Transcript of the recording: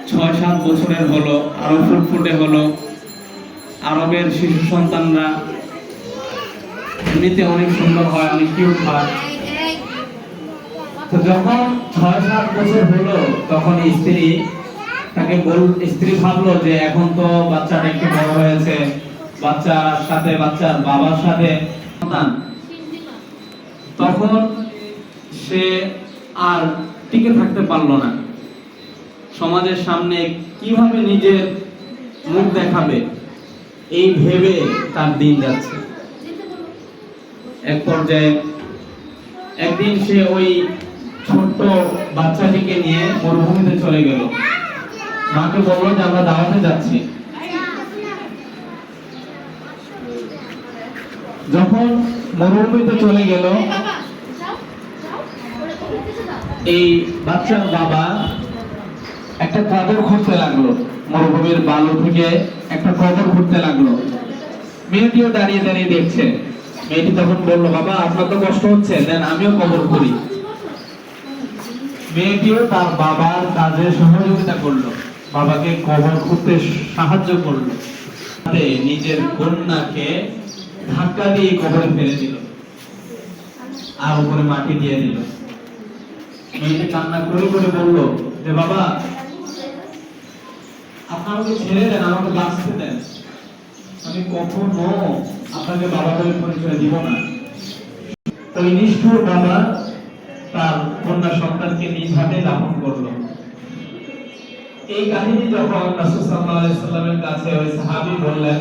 6-7 বছরের হলো, আরো ফুটফুটে হলো। আরবের শিশু সন্তানরা এমনিতে অনেক সুন্দর হয়, অনেক কিউট হয়। তো যখন 6-7 বছর হলো, তখন স্ত্রী ভাবলো যে এখন তো বাচ্চাটা একটু বড় হয়েছে, বাচ্চার সাথে বাচ্চার বাবার সাথে সন্তান, তখন সে আর টিকে থাকতে পারলো না। সমাজের সামনে কিভাবে নিজের মুখ দেখাবে এই ভেবে তার দিন যাচ্ছে। এক পর্যায়ে একদিন সে ওই ছোট্ট বাচ্চাটিকে নিয়ে মরুভূমিতে চলে গেল। মাকে বলল যে আমরা দাওয়াতে যাচ্ছি। যখন মরুভূমিতে চলে গেল, এই বাচ্চার বাবা একটা কবর খুঁড়তে লাগলো। মরুভূমির বালু থেকে একটা কবর খুঁড়তে লাগলো। মেয়েটিও দাঁড়িয়ে দাঁড়িয়ে দেখছে। মেয়েটি তখন বলল, বাবা আপনার তো কষ্ট হচ্ছে, দেন আমিও কবর করি। মেয়েটিও তার বাবার কাজে সহযোগিতা করলো, বাবাকে কবর খুঁড়তে সাহায্য করলো। নিজের কন্যাকে ধাক্কা দিয়ে কবরে ফেলে দিল আর উপরে মাটি দিয়ে দিল। মেয়েটি কান্না করে করে বলল যে বাবা আপনাকে ছেড়ে দেন, আমাকে বাঁচতে দেন, আমি কখনো আপনাকে বাবা বলে পরিচয় দিব না। ওই নিষ্ঠুর বাবা তার কন্যা সন্তানকে নিজ হাতে দাফন করলো। এই কাহিনী যখন রাসূল সাল্লাল্লাহু আলাইহি ওয়াসাল্লামের কাছে ওই সাহাবী বললেন,